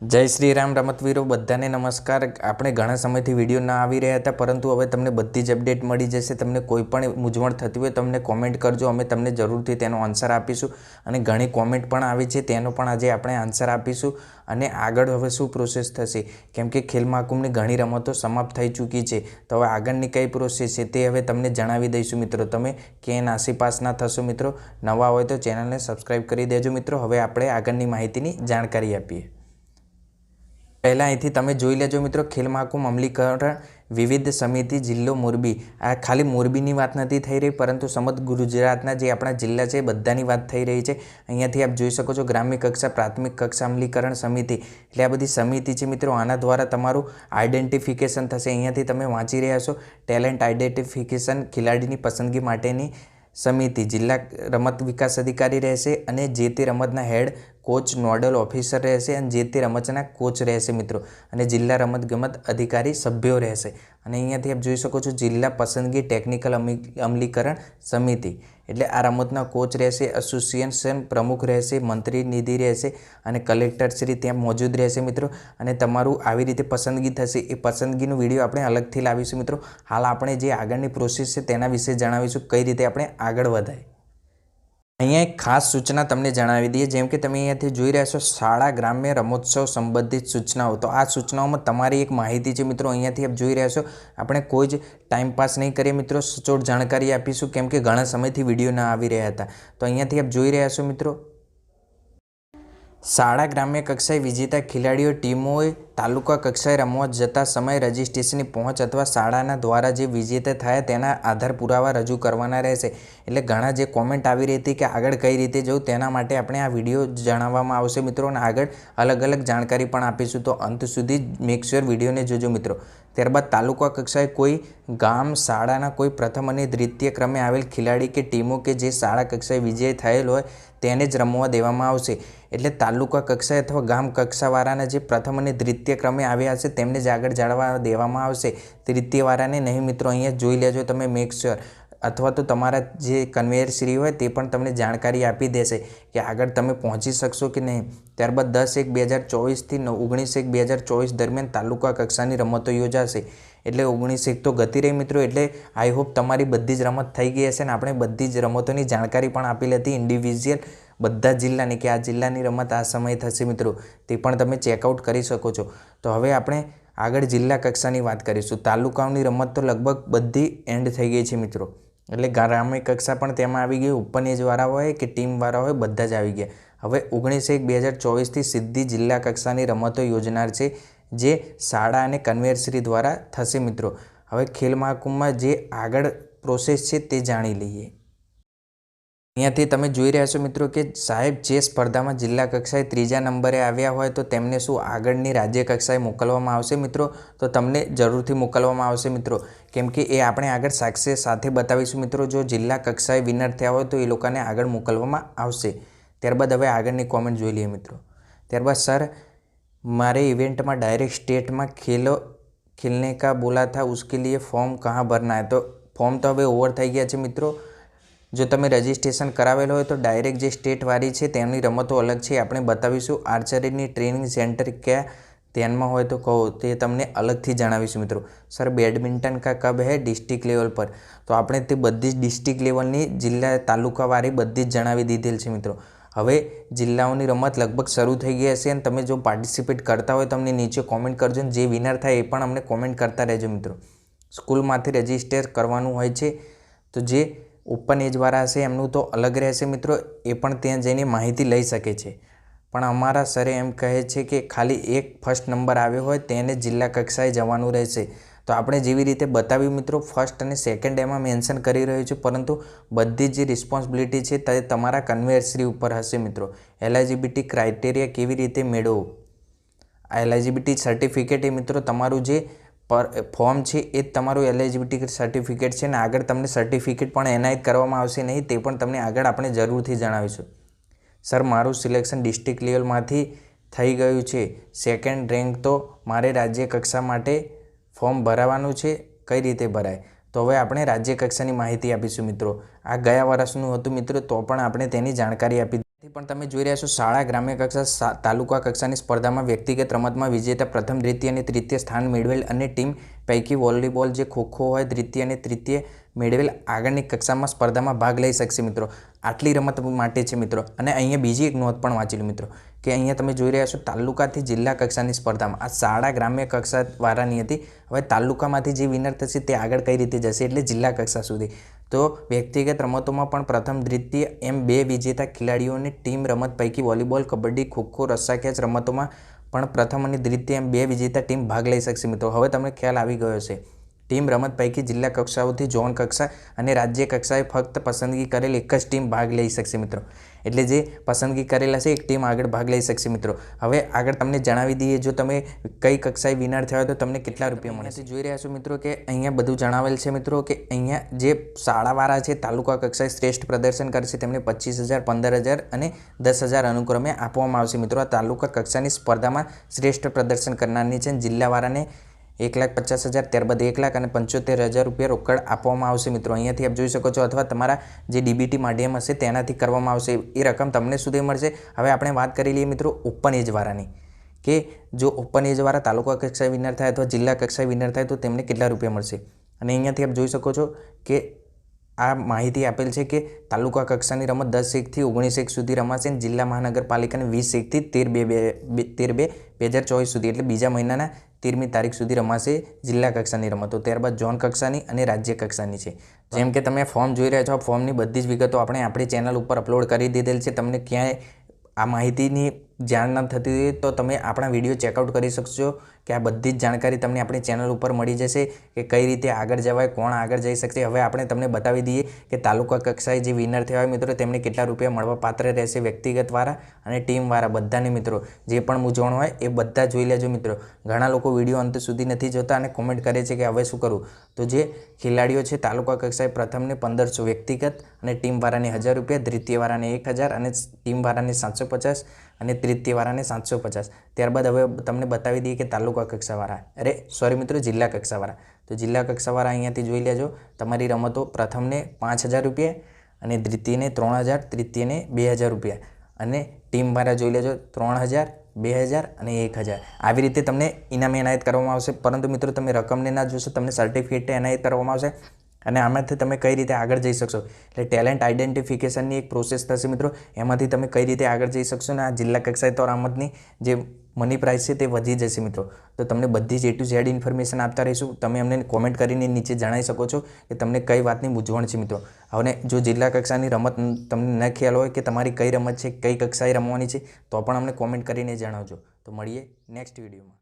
जय श्री राम रमतवीरो बधाने नमस्कार। આપણે ઘણા સમયથી વિડીયો ના આવી રહ્યા હતા, પરંતુ હવે તમને બધી જ અપડેટ મળી જશે। તમને કોઈ પણ મૂંઝવણ થતી હોય તમને કોમેન્ટ કરજો, અમે તમને જરૂરથી તેનો આન્સર આપીશું। અને ઘણી કોમેન્ટ પણ આવી છે, તેનો પણ આજે આપણે આન્સર આપીશું। અને આગળ હવે શું પ્રોસેસ થશે, કેમ કે ખેલ મહાકુંભની ઘણી રમતો સમાપ્ત થઈ ચૂકી છે, તો હવે આગળની કઈ પ્રોસેસ છે તે હવે તમને જણાવી દઈશું મિત્રો। તમે ક્યાંય નાસીપાસ ના થશો મિત્રો। નવા હોય તો ચેનલને સબસ્ક્રાઈબ કરી દેજો મિત્રો। હવે આપણે આગળની માહિતીની જાણકારી આપીએ। पहला अहींथी तमे जोई लेजो मित्रों, खेल महाकुंभ अमलीकरण विविध समिति जिल्लो मोरबी। आ खाली मोरबीनी वात नथी थई रही, परंतु समग्र गुजरातना जे आपणा जिल्ला छे बधानी वात थई रही छे। अहींयाथी आप जोई शको छो ग्राम्य कक्षा प्राथमिक कक्षा अमलीकरण समिति, एटले आ बधी समिति छे मित्रों। आना द्वारा तमारुं आइडेंटिफिकेशन थशे। अहींयाथी तमे वांची रह्या छो टेलेंट आइडेंटिफिकेशन खिलाड़ीनी पसंदगी माटेनी समिति जिल्ला रमत विकास अधिकारी रहेशे अने जे ते रमतना हेड कोच नोडल ऑफिसर रहेशे अने जे ते रमतना कोच रहेशे मित्रों। अने जिल्ला रमत गमत अधिकारी सभ्यो रहेशे। अने अहींयाथी आप जोई शको छो जिल्ला पसंदगी टेक्निकल अमलीकरण समिति, एटले आ रमतना कोच रहेशे, एसोसिएशन प्रमुख रहेशे, मंत्री निधि रहेशे अने कलेक्टर श्री त्यां मौजूद रहेशे मित्रों। अने तमारुं आवी रीते पसंदगी थशे। ए पसंदगीनो विडियो आपणे अलगथी लावीशुं मित्रों। हाल आपणे जे आगळनी प्रोसेस छे तेना विषे जणावीशुं, कई रीते आपणे आगळ वधाय। अहींया एक खास सूचना तमने जणावी दीए, जेम के तमे अहींयाथी जोई रह्या छो शाळा ग्राम्य रमोत्सव संबंधित सूचनाओं। तो आ सूचनाओमां तमारी एक माहिती छे मित्रों। अहींयाथी आप जोई रह्या छो आपणे कोई ज टाइम पास नहीं करीए मित्रों, सचोट जानकारी आपीशुं, केम के घणा समयथी विडियो न आवी रह्या हता। तो अहींयाथी आप जोई रह्या छो मित्रों, शाळा ग्राम्य कक्षाए विजेता खिलाड़ीओ टीमोए तालुका कक्षाए रमवा जता समय रजिस्ट्रेशननी पहोंच अथवा शाळाना द्वारा जे विजेता थया तेना आधार पुरावा रजू करवाना रहेशे। एटले घणा जे कॉमेंट आवी रही हती के आगळ कई रीते जवुं, तेना माटे आपणे आ विडियो जणाववामां आवशे मित्रों। अने आगळ अलग अलग जानकारी पण आपीशुं, तो अंत सुधी मेक श्योर विडियोने जोजो मित्रों। त्यारबाद तालुका कक्षाए कोई गाम शाळाना कोई प्रथम अने द्वितीय क्रमे आवेल खिलाड़ी के टीमों के जे शाळा कक्षाए विजय थयेल होय तेने ज रमवा देवामां आवशे। एटले तालुका कक्षाए अथवा गाम कक्षावाळाना जे प्रथम अने द्वितीय क्रमे आव्या हशे तेमने ज आगळ जाळवा देवामां आवशे, तृतीयवाळाने नहीं मित्रों। अहींया जोई लेजो तमे मेक श्योर, अथवा तो तमारा जे कन्वेयर श्री होय ते पण तमने जाणकारी आपी देशे कि आगळ तमे पहोंची शकशो कि नहीं। त्यारबाद 10-1-2024 थी 19-1-2024 दरमियान तालुका कक्षानी रमतो योजाशे। एटले 19-1 तो गती रही मित्रों। एटले आई होप तमारी बधी ज रमत थई गई हशे ने आपणे बधी ज रमतोनी जाणकारी पण आपेली हती इंडिविज्युअल बधा जिल्लानी, कि आ जिल्लानी रमत आ समय थशे मित्रों, ते पण तमे चेकआउट करी शको छो। तो हवे आपणे आगळ जिल्ला कक्षानी वात करीशुं। तालुकाओनी रमत तो लगभग बधी एंड थई गई छे मित्रों। एटले ग्राम्य कक्षा पण तेमां आवी गई, ओपन एजवाळा होय कि टीमवाळा होय बधा ज आवी गया। हवे 19-1-2024 थी सीधी जिल्ला कक्षानी रमतो योजनार छे, जे शाळा अने कन्वेयर श्री द्वारा थशे मित्रों। हवे खेल महाकुंभमां जे आगळ प्रोसेस छे ते जाणी लईए। अहींयाथी तमे जोई रह्या छो मित्रों के साहेब जे स्पर्धामां जिल्ला कक्षाए त्रीजा नंबरे आव्या होय तो तेमने शुं आगळनी राज्य कक्षाए मोकलवामां आवशे मित्रों। तो तमने जरूरथी मोकलवामां आवशे मित्रों, केम के ए आपणे आगळ साक्षी साथे बतावीशुं मित्रों। जो जिल्ला कक्षाए विनर थया होय तो ए लोकोने आगळ मोकलवामां आवशे। त्यारबाद हवे आगळनी कॉमेंट जोई लईए मित्रों। त्यारबाद सर मारे इवेंट में डायरेक्ट स्टेट में खेलने का बोला था, उसके लिए फॉर्म कहाँ भरना है। तो फॉर्म तो हवे ओवर थई गया छे मित्रों। जो तमे रजिस्ट्रेशन करावेल होय तो डायरेक्ट जे स्टेट वाली छे तेनी रमतो अलग छे, आपणे बतावीशुं। आर्चरीनी ट्रेनिंग सेंटर क्या ध्यान में होय तो कहो, ते तमने अलगथी जणावीशुं मित्रों। सर बैडमिंटन का कब है डिस्ट्रिक्ट लेवल पर, तो आपणे ते बधी ज डिस्ट्रिक्ट लेवलनी जिल्ला तालुकावारी बधी ज जणावी दीधेल छे मित्रों। हवे जिल्लाओनी रमत लगभग शरू थई गई हशे अने तमे जो पार्टिसिपेट करता हो तमने नीचे कॉमेंट करजो, जे विनर थाय ए पण अमने कॉमेंट करता रहेजो मित्रों। स्कूलमांथी रजिस्टर करवानुं होय छे, तो जे ओपन एजवाळा हशे एमनुं तो अलग रहेशे मित्रों, ए पण त्यां जईने माहिती लई शके छे। पण अमारा सरे एम कहे छे कि खाली एक फर्स्ट नंबर आव्यो होय तेने जिल्ला कक्षाए जवानुं रहेशे। तो आपणे जेवी रीते बताव्युं मित्रों, फर्स्ट अने सेकंड एमां मेन्शन करी रह्यो छुं, परंतु बधी जी रिस्पोन्सिबिलिटी छे ते तमारा कन्वेयर श्री उपर हशे मित्रों। एलिजिबिलिटी क्राइटेरिया केवी रीते मेळवो, आ एलिजिबिलिटी सर्टिफिकेट ए मित्रों तमारुं जे फॉर्म छे ए तमारुं एलिजिबिलिटी सर्टिफिकेट छे, ने आगळ तमने सर्टिफिकेट पण एनायत करवामां आवशे नहीं, ते पण तमने आगळ आपणे जरूरथी जणावीशुं। सर मारुं सिलेक्शन डिस्ट्रिक्ट लेवलमांथी थई गयुं छे, सेकंड रेंक, तो मारे राज्य कक्षा माटे फॉर्म भरावानुं छे, कई रीते भराय। तो हवे आपणे राज्य कक्षानी माहिती आपीशुं मित्रों। आ गया वर्षनुं हतुं मित्रों, तो पण आपणे तेनी जाणकारी आपी। પણ તમે જોઈ રહ્યા છો શાળા ગ્રામ્ય કક્ષા તાલુકા કક્ષાની સ્પર્ધામાં વ્યક્તિગત રમતમાં વિજેતા પ્રથમ દ્વિતીય અને તૃતીય સ્થાન મેળવેલ અને ટીમ પૈકી વોલીબોલ જે ખોખો હોય દ્વિતીય અને તૃતીય મેળવેલ આગળની કક્ષામાં સ્પર્ધામાં ભાગ લઈ શકશે મિત્રો. આટલી રમત માટે છે મિત્રો. અને અહીંયા બીજી એક નોંધ પણ વાંચી લો મિત્રો કે અહીંયા તમે જોઈ રહ્યા છો તાલુકાથી જિલ્લા કક્ષાની સ્પર્ધામાં આ શાળા ગ્રામ્ય કક્ષાવાળાની હતી. હવે તાલુકામાંથી જે વિનર થશે તે આગળ કઈ રીતે જશે એટલે જિલ્લા કક્ષા સુધી. તો વ્યક્તિગત રમતોમાં પણ પ્રથમ દ્વિતીય એમ 2 વિજેતા ખેલાડીઓની ટીમ રમત પૈકી વોલીબોલ કબડ્ડી ખોખો રસ્સાખેંચ રમતોમાં પણ પ્રથમ અને દ્વિતીય એમ 2 વિજેતા ટીમ ભાગ લઈ શકશે મિત્રો. હવે તમને ખ્યાલ આવી ગયો છે. ટીમ રમત પૈકી જિલ્લા કક્ષાઓથી ઝોન કક્ષા અને રાજ્ય કક્ષાએ ફક્ત પસંદગી કરેલ એક જ ટીમ ભાગ લઈ શકશે મિત્રો. એટલે જે પસંદગી કરેલા છે એક ટીમ આગળ ભાગ લઈ શકશે મિત્રો. હવે આગળ તમને જણાવી દઈએ જો તમે કઈ કક્ષાએ વિનર થયા તો તમને કેટલા રૂપિયા મળે. જોઈ રહ્યા છો મિત્રો કે અહીંયા બધું જણાવેલ છે મિત્રો કે અહીંયા જે શાળાવાળા છે તાલુકા કક્ષાએ શ્રેષ્ઠ પ્રદર્શન કરશે તેમને 25,000 15,000 અને 10,000 અનુક્રમે આપવામાં આવશે મિત્રો. આ તાલુકા કક્ષાની સ્પર્ધામાં શ્રેષ્ઠ પ્રદર્શન કરનારની છે. જિલ્લાવાળાને 1,50,000 ત્યારબાદ 1,00,000 અને 75,000 રૂપિયા રોકડ આપવામાં આવશે મિત્રો. અહીંયાથી આપ જોઈ શકો છો અથવા તમારા જે ડીબીટી માધ્યમ હશે તેનાથી કરવામાં આવશે. એ રકમ તમને સુધી મળશે. હવે આપણે વાત કરી લઈએ મિત્રો ઓપન એજવાળાની કે જો ઓપન એજવાળા તાલુકા કક્ષાએ વિનર થાય અથવા જિલ્લા કક્ષાએ વિનર થાય તો તેમને કેટલા રૂપિયા મળશે. અને અહીંયાથી આપ જોઈ શકો છો કે આ માહિતી આપેલ છે કે તાલુકા કક્ષાની રમત 10-1 થી 19-1 સુધી રમાશે અને જિલ્લા મહાનગરપાલિકાની 20-1 થી 13-2-2024 સુધી એટલે બીજા મહિનાના 13મી તારીખ સુધી રમાશે જિલ્લા કક્ષાની રમતો. ત્યારબાદ ઝોન કક્ષાની અને રાજ્ય કક્ષાની છે. જેમ કે તમે ફોર્મ જોઈ રહ્યા છો આ ફોર્મની બધી જ વિગતો આપણે આપણી ચેનલ ઉપર અપલોડ કરી દીધેલ છે. તમને ક્યાંય આ માહિતીની જાણ ન થતી હોય તો તમે આપણા વિડીયો ચેકઆઉટ કરી શકશો કે આ બધી જ જાણકારી તમને આપણી ચેનલ ઉપર મળી જશે કે કઈ રીતે આગળ જવાય કોણ આગળ જઈ શકશે. હવે આપણે તમને બતાવી દઈએ કે તાલુકા કક્ષાએ જે વિનર થયા હોય મિત્રો તેમને કેટલા રૂપિયા મળવા પાત્ર રહેશે વ્યક્તિગતવાળા અને ટીમવાળા બધાને મિત્રો. જે પણ મૂંઝવણ હોય એ બધા જોઈ લેજો મિત્રો. ઘણા લોકો વિડીયો અંત સુધી નથી જોતા અને કોમેન્ટ કરે છે કે હવે શું કરવું. તો જે ખેલાડીઓ છે તાલુકા કક્ષાએ પ્રથમને 1,500 વ્યક્તિગત અને ટીમવાળાને 1,000 રૂપિયા દ્વિતીયવાળાને 1,000 અને ટીમવાળાને 750 અને તૃતીયવાળાને 750. ત્યારબાદ હવે તમને બતાવી દઈએ કે તાલુકા કક્ષાવાળા મિત્રો જિલ્લા કક્ષાવાળા. તો જિલ્લા કક્ષાવાળા અહીંયાથી જોઈ લેજો. તમારી રમતો પ્રથમને 5,000 રૂપિયા અને દ્વિતીયને 3,000 તૃતીયને 2,000 રૂપિયા અને ટીમવાળા જોઈ લેજો 3,000 2,000 અને 1,000. આવી રીતે તમને ઇનામ એનાયત કરવામાં આવશે. પરંતુ મિત્રો તમે રકમને ના જોશો તમને સર્ટિફિકેટ એનાયત કરવામાં આવશે અને આમાંથી તમે કઈ રીતે આગળ જઈ શકશો એટલે ટેલેન્ટ આઇડેન્ટિફિકેશનની એક પ્રોસેસ થશે મિત્રો. એમાંથી તમે કઈ રીતે આગળ જઈ શકશો અને આ જિલ્લા કક્ષાએ તો રમતની જે મની પ્રાઇસ છે તે વધી જશે મિત્રો. તો તમને બધી જ A to Z ઇન્ફોર્મેશન આપતા રહીશું. તમે અમને કોમેન્ટ કરીને નીચે જણાવી શકો છો કે તમને કઈ વાતની મૂંઝવણ છે મિત્રો. હવે જો જિલ્લા કક્ષાની રમત તમને ન ખ્યાલ હોય કે તમારી કઈ રમત છે કઈ કક્ષાએ રમવાની છે તો પણ અમને કોમેન્ટ કરીને જણાવજો. તો મળીએ નેક્સ્ટ વિડીયોમાં.